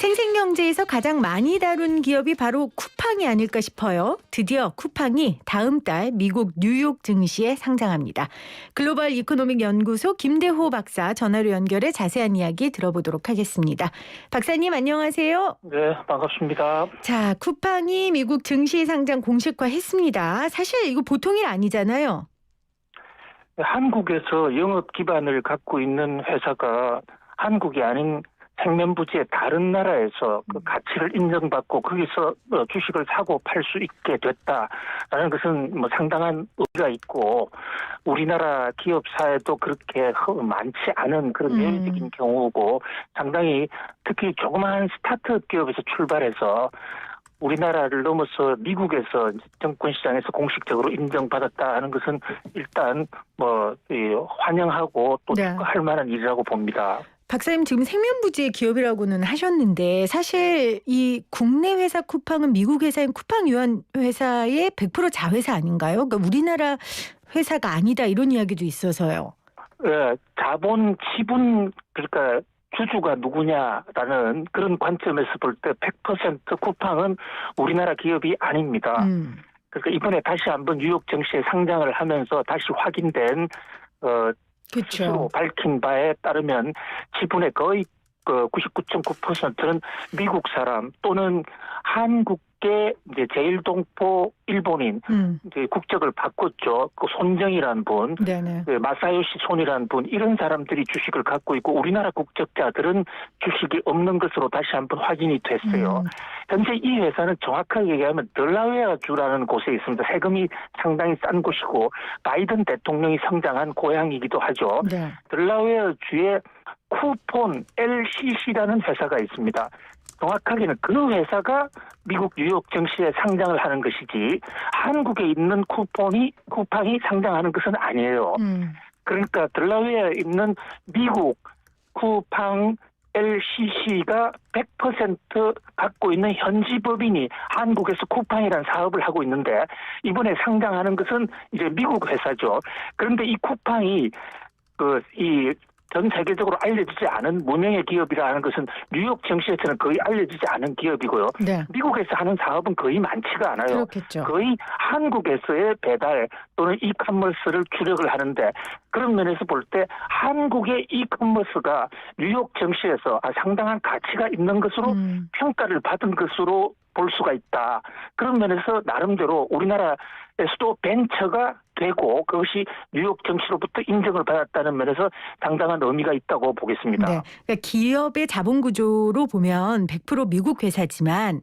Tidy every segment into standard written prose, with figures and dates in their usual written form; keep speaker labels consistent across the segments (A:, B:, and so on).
A: 생생경제에서 가장 많이 다룬 기업이 바로 쿠팡이 아닐까 싶어요. 드디어 쿠팡이 다음 달 미국 뉴욕 증시에 상장합니다. 글로벌 이코노믹 연구소 김대호 박사 전화로 연결해 자세한 이야기 들어보도록 하겠습니다. 박사님 안녕하세요.
B: 네, 반갑습니다.
A: 자, 쿠팡이 미국 증시 상장 공식화했습니다. 사실 이거 보통 일 아니잖아요.
B: 한국에서 영업 기반을 갖고 있는 회사가 한국이 아닌 생면부지의 다른 나라에서 그 가치를 인정받고 거기서 주식을 사고 팔 수 있게 됐다라는 것은 뭐 상당한 의미가 있고, 우리나라 기업사에도 그렇게 많지 않은 그런 예외적인 경우고, 상당히 특히 조그마한 스타트업 기업에서 출발해서 우리나라를 넘어서 미국에서 정권시장에서 공식적으로 인정받았다 하는 것은 일단 환영하고 또 축하할 만한 일이라고 봅니다.
A: 박사님 지금 생면부지의 기업이라고는 하셨는데, 사실 이 국내 회사 쿠팡은 미국 회사인 쿠팡 유한 회사의 100% 자회사 아닌가요? 그러니까 우리나라 회사가 아니다 이런 이야기도 있어서요.
B: 네, 자본 지분, 그러니까 주주가 누구냐라는 그런 관점에서 볼 때 100% 쿠팡은 우리나라 기업이 아닙니다. 그러니까 이번에 다시 한번 뉴욕 증시에 상장을 하면서 다시 확인된 스스로 밝힌 바에 따르면 지분의 거의 99.9%는 미국 사람 또는 한국계 이제 제일동포 일본인 이제 국적을 바꿨죠. 그 손정이라는 분, 마사요시 손이라는 분, 이런 사람들이 주식을 갖고 있고 우리나라 국적자들은 주식이 없는 것으로 다시 한번 확인이 됐어요. 현재 이 회사는 정확하게 얘기하면 델라웨어주라는 곳에 있습니다. 세금이 상당히 싼 곳이고 바이든 대통령이 성장한 고향이기도 하죠. 델라웨어주의 쿠폰 LCC라는 회사가 있습니다. 정확하게는 그 회사가 미국 뉴욕 증시에 상장을 하는 것이지 한국에 있는 쿠팡이 상장하는 것은 아니에요. 그러니까 델라웨어에 있는 미국 쿠팡 LCC가 100% 갖고 있는 현지 법인이 한국에서 쿠팡이라는 사업을 하고 있는데, 이번에 상장하는 것은 이제 미국 회사죠. 그런데 이 쿠팡이 전 세계적으로 알려지지 않은 무명의 기업이라는 것은 뉴욕 증시에서는 거의 알려지지 않은 기업이고요. 미국에서 하는 사업은 거의 많지가 않아요.
A: 그렇겠죠.
B: 거의 한국에서의 배달 또는 이커머스를 주력을 하는데, 그런 면에서 볼 때 한국의 이커머스가 뉴욕 증시에서 상당한 가치가 있는 것으로 평가를 받은 것으로 볼 수가 있다. 그런 면에서 나름대로 우리나라에서도 벤처가 되고 그것이 뉴욕 증시로부터 인정을 받았다는 면에서 상당한 의미가 있다고 보겠습니다.
A: 네, 그러니까 기업의 자본 구조로 보면 100% 미국 회사지만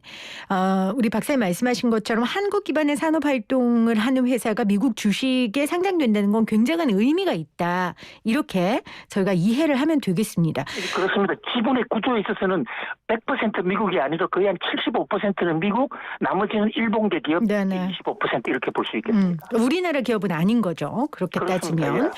A: 우리 박사님 말씀하신 것처럼 한국 기반의 산업 활동을 하는 회사가 미국 주식에 상장된다는 건 굉장한 의미가 있다. 이렇게 저희가 이해를 하면 되겠습니다.
B: 그렇습니다. 지분의 구조에 있어서는 100% 미국이 아니라 거의 한 75%는 미국, 나머지는 일본계 기업 25% 이렇게 볼 수 있겠습니다.
A: 우리나라 기업은 아닌 거죠. 그렇게
B: 그렇습니다.
A: 따지면.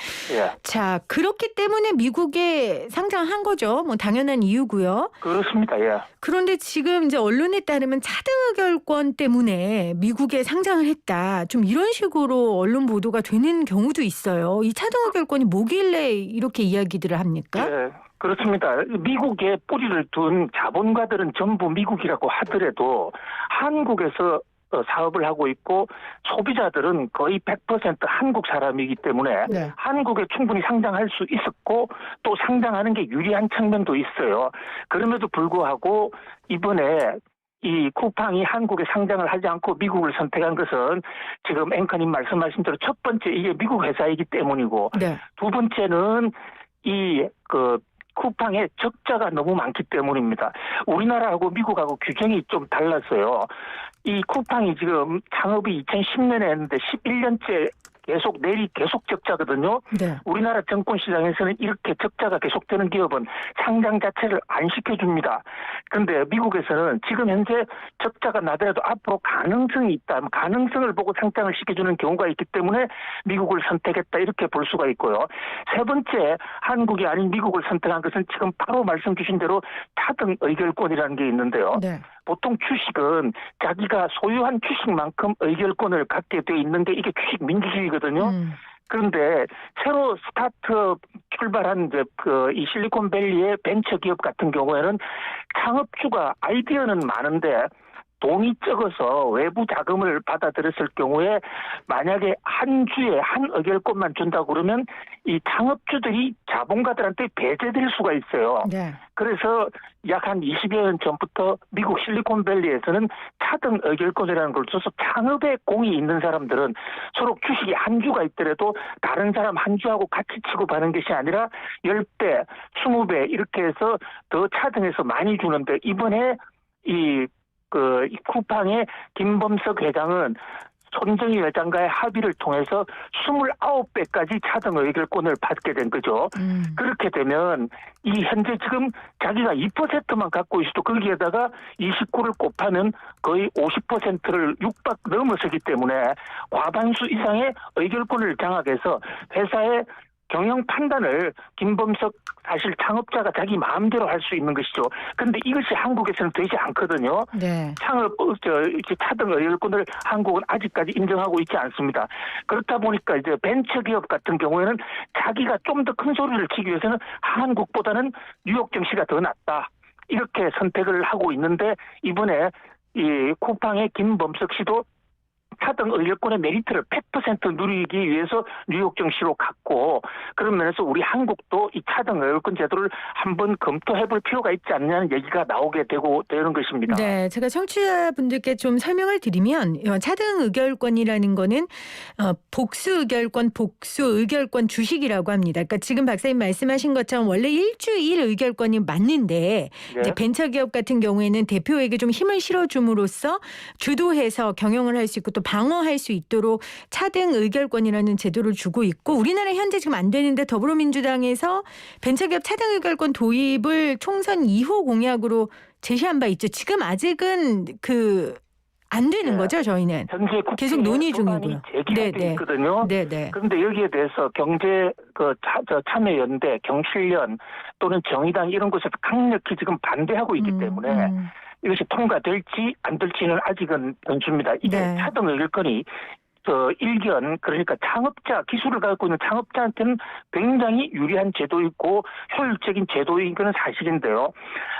A: 자, 그렇기 때문에 미국에 상장한 거죠. 뭐 당연한 이유고요.
B: 그렇습니다.
A: 그런데 지금 이제 언론에 따르면 차등 의결권 때문에 미국에 상장을 했다. 좀 이런 식으로 언론 보도가 되는 경우도 있어요. 이 차등 의결권이 뭐길래 이렇게 이야기들을 합니까?
B: 네. 그렇습니다. 미국에 뿌리를 둔 자본가들은 전부 미국이라고 하더라도 한국에서 사업을 하고 있고 소비자들은 거의 100% 한국 사람이기 때문에 한국에 충분히 상장할 수 있었고 또 상장하는 게 유리한 측면도 있어요. 그럼에도 불구하고 이번에 이 쿠팡이 한국에 상장을 하지 않고 미국을 선택한 것은 지금 앵커님 말씀하신 대로 첫 번째 이게 미국 회사이기 때문이고, 두 번째는 쿠팡의 적자가 너무 많기 때문입니다. 우리나라하고 미국하고 규정이 좀 달랐어요. 이 쿠팡이 지금 창업이 2010년에 했는데 11년째 계속 적자거든요. 우리나라 정권시장에서는 이렇게 적자가 계속되는 기업은 상장 자체를 안 시켜줍니다. 그런데 미국에서는 지금 현재 적자가 나더라도 앞으로 가능성이 있다. 가능성을 보고 상장을 시켜주는 경우가 있기 때문에 미국을 선택했다 이렇게 볼 수가 있고요. 세 번째, 한국이 아닌 미국을 선택한 것은 지금 바로 말씀 주신 대로 차등 의결권이라는 게 있는데요. 보통 주식은 자기가 소유한 주식만큼 의결권을 갖게 돼 있는 게 이게 주식 민주주의거든요. 그런데 새로 스타트업 출발한 이제 이 실리콘밸리의 벤처 기업 같은 경우에는 창업주가 아이디어는 많은데 돈이 적어서 외부 자금을 받아들였을 경우에 만약에 한 주에 한 의결권만 준다고 그러면 이 창업주들이 자본가들한테 배제될 수가 있어요.
A: 네.
B: 그래서 약 한 20여 년 전부터 미국 실리콘밸리에서는 차등 의결권이라는 걸 줘서 창업에 공이 있는 사람들은 서로 주식이 한 주가 있더라도 다른 사람 한 주하고 같이 취급하는 것이 아니라 10배, 20배 이렇게 해서 더 차등해서 많이 주는데 이번에 이 쿠팡의 김범석 회장은 손정희 회장과의 합의를 통해서 29배까지 차등 의결권을 받게 된 거죠. 그렇게 되면 이 현재 지금 자기가 2%만 갖고 있어도 거기에다가 29를 곱하면 거의 50%를 육박 넘어서기 때문에 과반수 이상의 의결권을 장악해서 회사의 경영 판단을 김범석 사실 창업자가 자기 마음대로 할 수 있는 것이죠. 그런데 이것이 한국에서는 되지 않거든요.
A: 네.
B: 이렇게 차등 의결권을 한국은 아직까지 인정하고 있지 않습니다. 그렇다 보니까 이제 벤처기업 같은 경우에는 자기가 좀 더 큰 소리를 치기 위해서는 한국보다는 뉴욕 증시가 더 낫다. 이렇게 선택을 하고 있는데 이번에 이 쿠팡의 김범석 씨도 차등 의결권의 메리트를 100% 누리기 위해서 뉴욕 증시로 갔고 그런 면에서 우리 한국도 이 차등 의결권 제도를 한번 검토해볼 필요가 있지 않냐는 얘기가 나오게 되는 것입니다.
A: 네, 제가 청취자분들께 좀 설명을 드리면 차등 의결권이라는 거는 복수 의결권 주식이라고 합니다. 그러니까 지금 박사님 말씀하신 것처럼 원래 일주일 의결권이 맞는데
B: 네.
A: 이제 벤처기업 같은 경우에는 대표에게 좀 힘을 실어줌으로써 주도해서 경영을 할 수 있고 또 방어할 수 있도록 차등 의결권이라는 제도를 주고 있고 우리나라 현재 지금 안 되는데 더불어민주당에서 벤처기업 차등 의결권 도입을 총선 2호 공약으로 제시한 바 있죠. 지금 아직은 안 되는 거죠, 저희는.
B: 현재
A: 계속 논의 중이고요.
B: 제기돼 있거든요.
A: 네.
B: 그런데 여기에 대해서 경제 참여연대, 경실련 또는 정의당 이런 곳에서 강력히 지금 반대하고 있기 때문에 이것이 통과될지 안 될지는 아직은 변수입니다. 이게
A: 네.
B: 차등 의결권이 일견 그러니까 기술을 갖고 있는 창업자한테는 굉장히 유리한 제도이고 효율적인 제도인 건 사실인데요.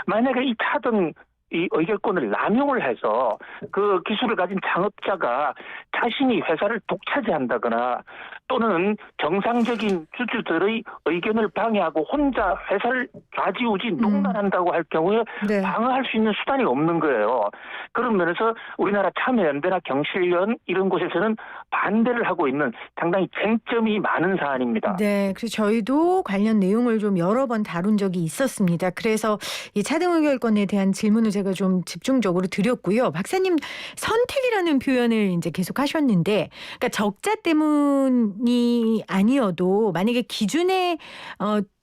B: 만약에 이 차등 이 의결권을 남용을 해서 그 기술을 가진 창업자가 자신이 회사를 독차지한다거나 또는 정상적인 주주들의 의견을 방해하고 혼자 회사를 좌지우지 농단한다고 할 경우에
A: 네.
B: 방어할 수 있는 수단이 없는 거예요. 그런 면에서 우리나라 참여연대나 경실련 이런 곳에서는 반대를 하고 있는 상당히 쟁점이 많은 사안입니다.
A: 네, 그래서 저희도 관련 내용을 좀 여러 번 다룬 적이 있었습니다. 그래서 이 차등 의결권에 대한 질문을 제가 좀 집중적으로 드렸고요. 박사님 선택이라는 표현을 이제 계속 하셨는데, 그러니까 적자 때문이 아니어도 만약에 기준에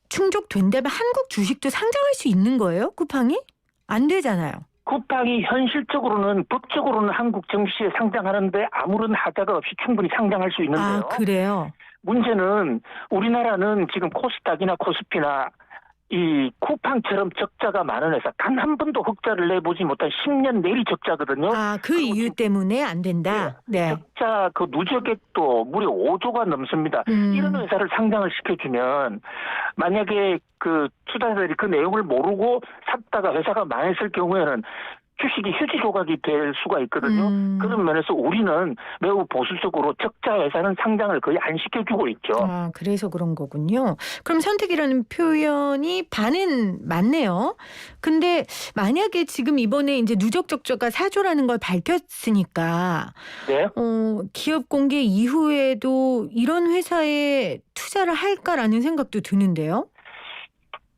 A: 충족된다면 한국 주식도 상장할 수 있는 거예요? 쿠팡이? 안 되잖아요.
B: 쿠팡이 현실적으로는 법적으로는 한국 증시에 상장하는데 아무런 하자가 없이 충분히 상장할 수 있는데요.
A: 아, 그래요?
B: 문제는 우리나라는 지금 코스닥이나 코스피나 이 쿠팡처럼 적자가 많은 회사 단 한 번도 흑자를 내보지 못한 10년 내리 적자거든요.
A: 아, 그 이유 때문에 안 된다? 네.
B: 적자 누적액도 무려 5조가 넘습니다. 이런 회사를 상장을 시켜주면 만약에 투자자들이 그 내용을 모르고 샀다가 회사가 망했을 경우에는 주식이 휴지 조각이 될 수가 있거든요. 그런 면에서 우리는 매우 보수적으로 적자 회사는 상장을 거의 안 시켜주고 있죠.
A: 아, 그래서 그런 거군요. 그럼 선택이라는 표현이 반은 맞네요. 근데 만약에 지금 이번에 이제 누적 적자가 4조라는 걸 밝혔으니까
B: 네.
A: 기업 공개 이후에도 이런 회사에 투자를 할까라는 생각도 드는데요.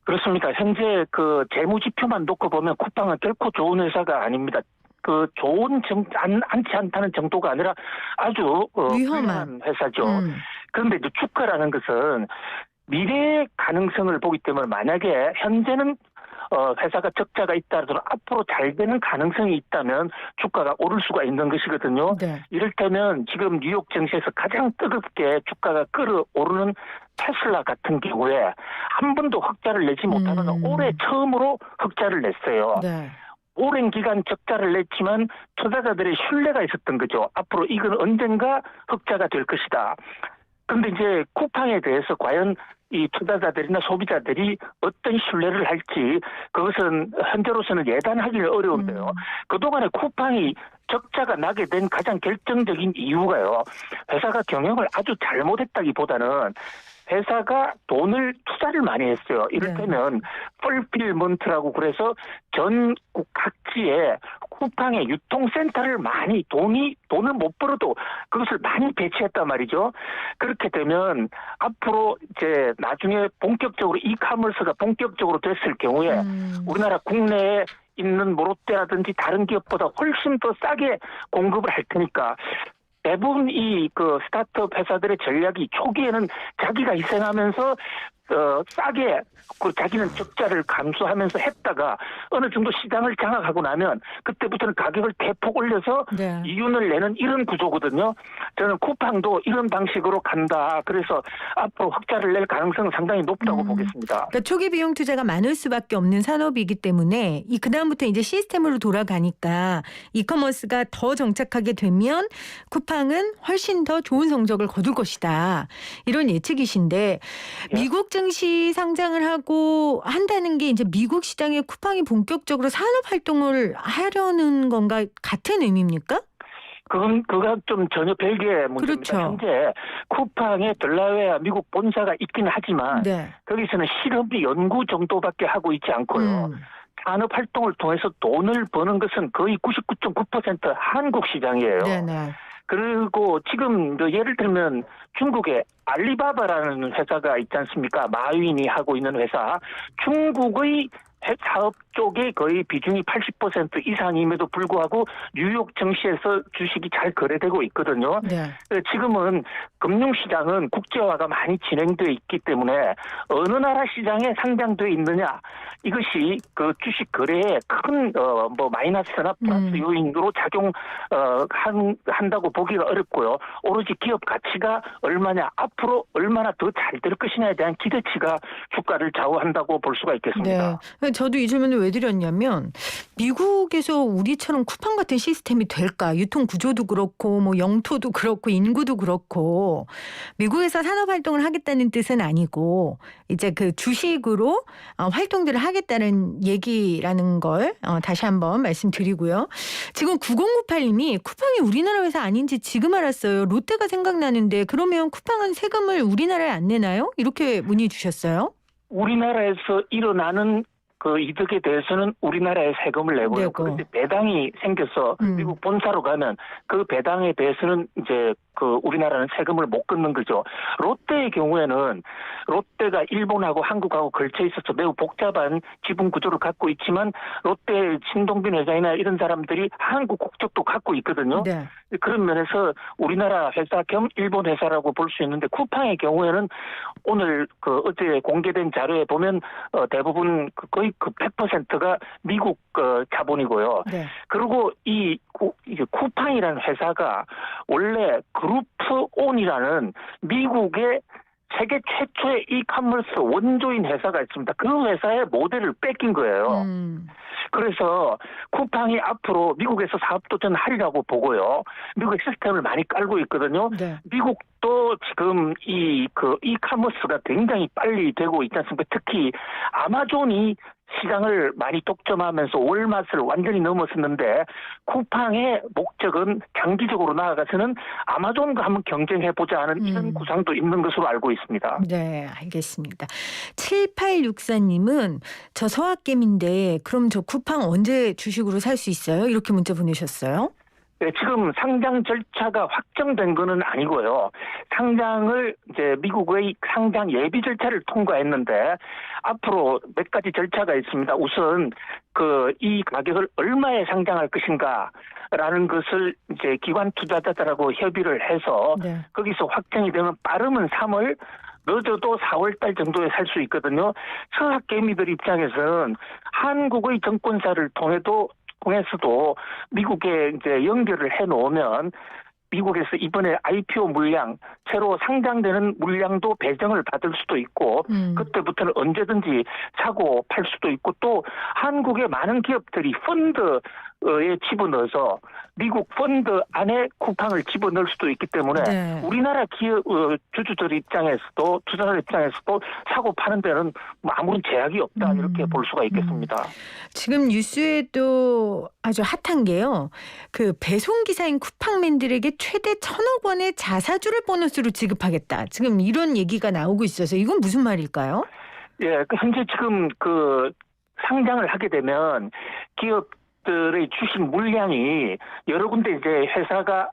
B: 그렇습니다. 현재 재무지표만 놓고 보면 쿠팡은 결코 좋은 회사가 아닙니다. 않지 않다는 정도가 아니라 아주 위험한 회사죠. 그런데 이제 주가라는 것은 미래의 가능성을 보기 때문에 만약에 현재는 회사가 적자가 있다더라도 앞으로 잘 되는 가능성이 있다면 주가가 오를 수가 있는 것이거든요.
A: 네.
B: 이를테면 지금 뉴욕 증시에서 가장 뜨겁게 주가가 끌어오르는 테슬라 같은 경우에 한 번도 흑자를 내지 못하거나 올해 처음으로 흑자를 냈어요.
A: 네.
B: 오랜 기간 적자를 냈지만 투자자들의 신뢰가 있었던 거죠. 앞으로 이건 언젠가 흑자가 될 것이다. 근데 이제 쿠팡에 대해서 과연 이 투자자들이나 소비자들이 어떤 신뢰를 할지 그것은 현재로서는 예단하기는 어려운데요. 그동안에 쿠팡이 적자가 나게 된 가장 결정적인 이유가요. 회사가 경영을 아주 잘못했다기보다는 회사가 투자를 많이 했어요. 이를테면 풀필먼트라고 그래서 전국 각지에 쿠팡의 유통센터를 많이 돈을 못 벌어도 그것을 많이 배치했단 말이죠. 그렇게 되면 앞으로 이제 나중에 본격적으로 이커머스가 본격적으로 됐을 경우에 우리나라 국내에 있는 뭐 롯데라든지 다른 기업보다 훨씬 더 싸게 공급을 할 테니까 대부분 그 스타트업 회사들의 전략이 초기에는 자기가 희생하면서 싸게 자기는 적자를 감수하면서 했다가 어느 정도 시장을 장악하고 나면 그때부터는 가격을 대폭 올려서 이윤을 내는 이런 구조거든요. 저는 쿠팡도 이런 방식으로 간다. 그래서 앞으로 흑자를 낼 가능성은 상당히 높다고 보겠습니다.
A: 그러니까 초기 비용 투자가 많을 수밖에 없는 산업이기 때문에 그다음부터 이제 시스템으로 돌아가니까 이커머스가 더 정착하게 되면 쿠팡은 훨씬 더 좋은 성적을 거둘 것이다. 이런 예측이신데 미국 증시 상장을 하고 한다는 게 이제 미국 시장에 쿠팡이 본격적으로 산업 활동을 하려는 건가 같은 의미입니까?
B: 그건 좀 전혀 별개의 문제입니다.
A: 그렇죠.
B: 현재 쿠팡의 델라웨어 미국 본사가 있긴 하지만 거기서는 실험비 연구 정도밖에 하고 있지 않고요. 산업 활동을 통해서 돈을 버는 것은 거의 99.9% 한국 시장이에요. 그리고 지금 예를 들면 중국의 알리바바라는 회사가 있지 않습니까? 마윈이 하고 있는 회사. 중국의 사업 쪽에 거의 비중이 80% 이상임에도 불구하고 뉴욕 증시에서 주식이 잘 거래되고 있거든요. 지금은 금융시장은 국제화가 많이 진행되어 있기 때문에 어느 나라 시장에 상장되어 있느냐 이것이 그 주식 거래에 큰 마이너스나 플러스 요인으로 한다고 보기가 어렵고요. 오로지 기업 가치가 얼마냐 앞으로 얼마나 더 잘 될 것이냐에 대한 기대치가 주가를 좌우한다고 볼 수가 있겠습니다.
A: 저도 이 질문을 왜 드렸냐면 미국에서 우리처럼 쿠팡 같은 시스템이 될까? 유통 구조도 그렇고 뭐 영토도 그렇고 인구도 그렇고 미국에서 산업 활동을 하겠다는 뜻은 아니고 이제 그 주식으로 활동들을 하겠다는 얘기라는 걸 다시 한번 말씀드리고요. 지금 9098님이 쿠팡이 우리나라 회사 아닌지 지금 알았어요. 롯데가 생각나는데 그러면 쿠팡은 세금을 우리나라에 안 내나요? 이렇게 문의 주셨어요.
B: 우리나라에서 일어나는 그 이득에 대해서는 우리나라에 세금을 내고요. 그런데 배당이 생겨서 미국 본사로 가면 그 배당에 대해서는 이제 그 우리나라는 세금을 못 걷는 거죠. 롯데의 경우에는 롯데가 일본하고 한국하고 걸쳐 있어서 매우 복잡한 지분 구조를 갖고 있지만 롯데 신동빈 회장이나 이런 사람들이 한국 국적도 갖고 있거든요. 그런 면에서 우리나라 회사 겸 일본 회사라고 볼 수 있는데 쿠팡의 경우에는 오늘 어제 공개된 자료에 보면 대부분 거의 100%가 미국 자본이고요. 그리고 이 쿠팡이라는 회사가 원래 그룹온이라는 미국의 세계 최초의 이커머스 원조인 회사가 있습니다. 그 회사의 모델을 뺏긴 거예요. 그래서 쿠팡이 앞으로 미국에서 사업 도전하리라고 보고요. 미국의 시스템을 많이 깔고 있거든요. 미국도 지금 이커머스가 굉장히 빨리 되고 있지 않습니까? 특히 아마존이 시장을 많이 독점하면서 월마트를 완전히 넘어섰는데 쿠팡의 목적은 장기적으로 나아가서는 아마존과 한번 경쟁해보자 하는 이런 구상도 있는 것으로 알고 있습니다.
A: 네, 알겠습니다. 7864님은 저 서학겜인데 그럼 저 쿠팡 언제 주식으로 살 수 있어요? 이렇게 문자 보내셨어요.
B: 네, 지금 상장 절차가 확정된 거는 아니고요. 상장을 이제 미국의 상장 예비 절차를 통과했는데 앞으로 몇 가지 절차가 있습니다. 우선 이 가격을 얼마에 상장할 것인가라는 것을 이제 기관 투자자들하고 협의를 해서 거기서 확정이 되면 빠르면 3월 늦어도 4월 달 정도에 살 수 있거든요. 서학개미들 입장에서는 한국의 증권사를 통해서도 미국에 이제 연결을 해 놓으면 미국에서 이번에 IPO 물량, 새로 상장되는 물량도 배정을 받을 수도 있고 그때부터는 언제든지 사고 팔 수도 있고 또 한국의 많은 기업들이 펀드 집어넣어서 미국 펀드 안에 쿠팡을 집어넣을 수도 있기 때문에
A: 네.
B: 우리나라 기업 주주들 입장에서도 투자자 입장에서도 사고 파는 데는 아무런 제약이 없다 이렇게 볼 수가 있겠습니다.
A: 지금 뉴스에도 아주 핫한 게요. 그 배송기사인 쿠팡맨들에게 최대 1,000억 원의 자사주를 보너스로 지급하겠다. 지금 이런 얘기가 나오고 있어서 이건 무슨 말일까요?
B: 예, 현재 지금 상장을 하게 되면 기업들의 주식 물량이 여러 군데 이제 회사가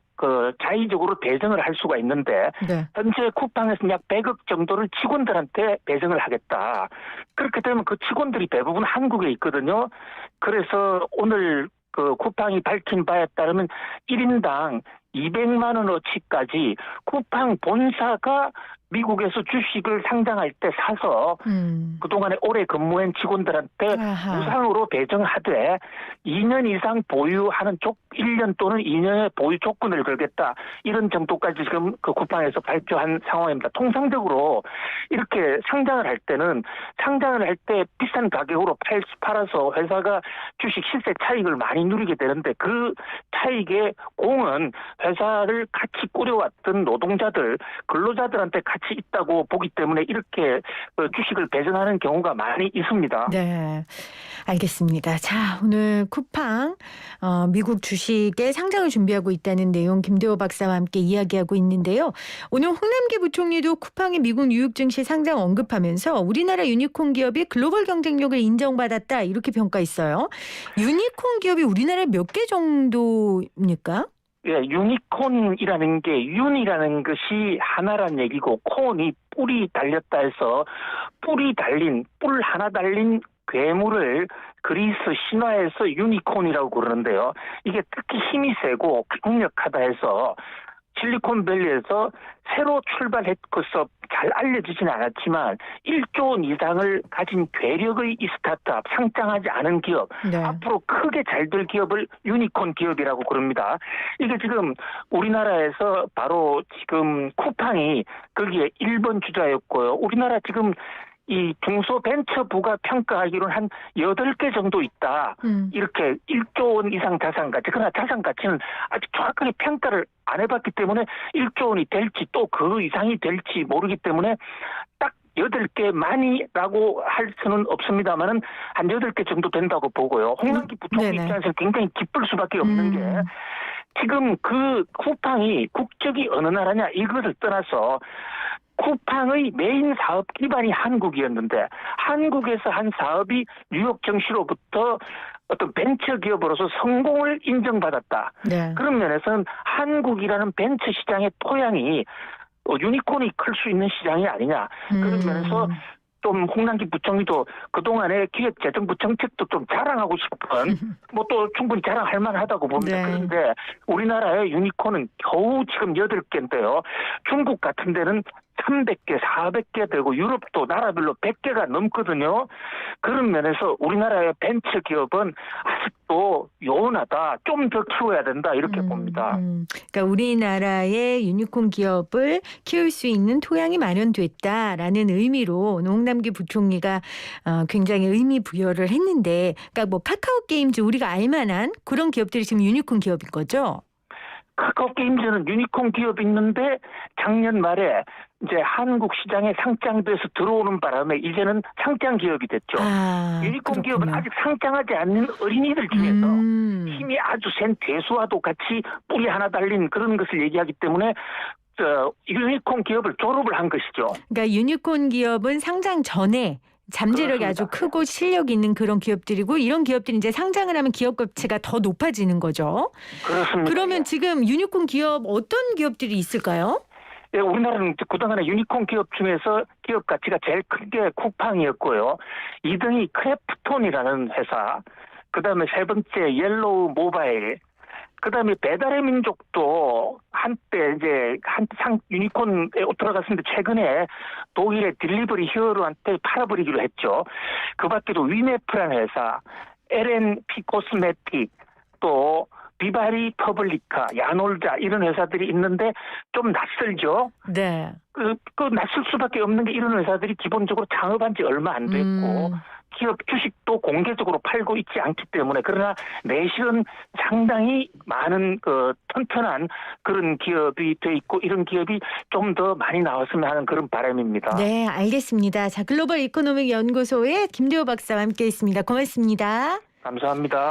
B: 자의적으로 배정을 할 수가 있는데
A: 네.
B: 현재 쿠팡에서 약 100억 정도를 직원들한테 배정을 하겠다. 그렇게 되면 그 직원들이 대부분 한국에 있거든요. 그래서 오늘 쿠팡이 밝힌 바에 따르면 1인당 200만 원어치까지 쿠팡 본사가 미국에서 주식을 상장할 때 사서 그동안에 오래 근무한 직원들한테 무상으로 배정하되 2년 이상 보유하는 1년 또는 2년의 보유 조건을 걸겠다. 이런 정도까지 지금 쿠팡에서 발표한 상황입니다. 통상적으로 이렇게 상장을 할 때는 상장을 할 때 비싼 가격으로 팔아서 회사가 주식 실세 차익을 많이 누리게 되는데 그 차익의 공은 회사를 같이 꾸려왔던 노동자들, 근로자들한테 같이 있다고 보기 때문에 이렇게 주식을 배정하는 경우가 많이 있습니다.
A: 네, 알겠습니다. 자, 오늘 쿠팡 미국 주식에 상장을 준비하고 있다는 내용 김대호 박사와 함께 이야기하고 있는데요. 오늘 홍남기 부총리도 쿠팡의 미국 뉴욕 증시 상장 언급하면서 우리나라 유니콘 기업이 글로벌 경쟁력을 인정받았다 이렇게 평가했어요. 유니콘 기업이 우리나라에 몇 개 정도입니까?
B: 예, 유니콘이라는 게 윤이라는 것이 하나란 얘기고 콘이 뿔이 달렸다 해서 뿔 하나 달린 괴물을 그리스 신화에서 유니콘이라고 그러는데요. 이게 특히 힘이 세고 강력하다 해서 실리콘밸리에서 새로 출발했고서 잘 알려지지는 않았지만 1조 원 이상을 가진 괴력의 이 스타트업, 상장하지 않은 기업,
A: 네.
B: 앞으로 크게 잘 될 기업을 유니콘 기업이라고 그럽니다. 이게 지금 우리나라에서 바로 지금 쿠팡이 거기에 1번 주자였고요. 우리나라 지금 이 중소벤처부가 평가하기로는 한 8개 정도 있다. 이렇게 1조 원 이상 자산가치. 그러나 자산가치는 아직 정확하게 평가를 안 해봤기 때문에 1조 원이 될지 또 그 이상이 될지 모르기 때문에 딱 8개 많이라고 할 수는 없습니다만은 한 8개 정도 된다고 보고요. 홍남기 부총리 입장에서는 굉장히 기쁠 수밖에 없는 게 지금 그 쿠팡이 국적이 어느 나라냐 이것을 떠나서 쿠팡의 메인 사업 기반이 한국이었는데 한국에서 한 사업이 뉴욕 증시로부터 어떤 벤처 기업으로서 성공을 인정받았다.
A: 네.
B: 그런 면에서는 한국이라는 벤처 시장의 토양이 유니콘이 클 수 있는 시장이 아니냐. 그런 면에서 좀 홍남기 부총리도 그동안의 기획재정부 정책도 좀 자랑하고 싶은 뭐 또 충분히 자랑할 만하다고 봅니다.
A: 네.
B: 그런데 우리나라의 유니콘은 겨우 지금 8개인데요. 중국 같은 데는 300개, 400개 되고 유럽도 나라별로 100개가 넘거든요. 그런 면에서 우리나라의 벤처 기업은 아직도 요원하다. 좀 더 키워야 된다. 이렇게 봅니다.
A: 그러니까 우리나라의 유니콘 기업을 키울 수 있는 토양이 마련됐다라는 의미로 오늘 홍남기 부총리가 굉장히 의미 부여를 했는데 그러니까 뭐 카카오 게임즈 우리가 알만한 그런 기업들이 지금 유니콘 기업인 거죠?
B: 카카오 게임즈는 유니콘 기업이 있는데 작년 말에 이제 한국 시장에 상장돼서 들어오는 바람에 이제는 상장 기업이 됐죠. 유니콘 기업은 아직 상장하지 않는 어린이들 중에서 힘이 아주 센 대수와도 같이 뿔이 하나 달린 그런 것을 얘기하기 때문에 유니콘 기업을 졸업을 한 것이죠.
A: 그러니까 유니콘 기업은 상장 전에 잠재력이 그렇습니다. 아주 크고 실력이 있는 그런 기업들이고 이런 기업들이 이제 상장을 하면 기업 가치가 더 높아지는 거죠.
B: 그렇습니다.
A: 그러면 지금 유니콘 기업 어떤 기업들이 있을까요?
B: 예, 우리나라는 그동안에 유니콘 기업 중에서 기업 가치가 제일 큰 게 쿠팡이었고요. 2등이 크래프톤이라는 회사, 그 다음에 세 번째 옐로우 모바일, 그 다음에 배달의 민족도 한때 이제 유니콘에 들어갔는데 최근에 독일의 딜리버리 히어로한테 팔아버리기로 했죠. 그 밖에도 위메프라는 회사, LNP 코스메틱, 또 비바리 퍼블리카, 야놀자 이런 회사들이 있는데 좀 낯설죠.
A: 네.
B: 그 낯설 수밖에 없는 게 이런 회사들이 기본적으로 창업한 지 얼마 안 됐고 기업 주식도 공개적으로 팔고 있지 않기 때문에 그러나 내실은 상당히 많은 튼튼한 그런 기업이 돼 있고 이런 기업이 좀 더 많이 나왔으면 하는 그런 바람입니다.
A: 네, 알겠습니다. 자, 글로벌 이코노믹 연구소의 김대호 박사와 함께했습니다. 고맙습니다.
B: 감사합니다.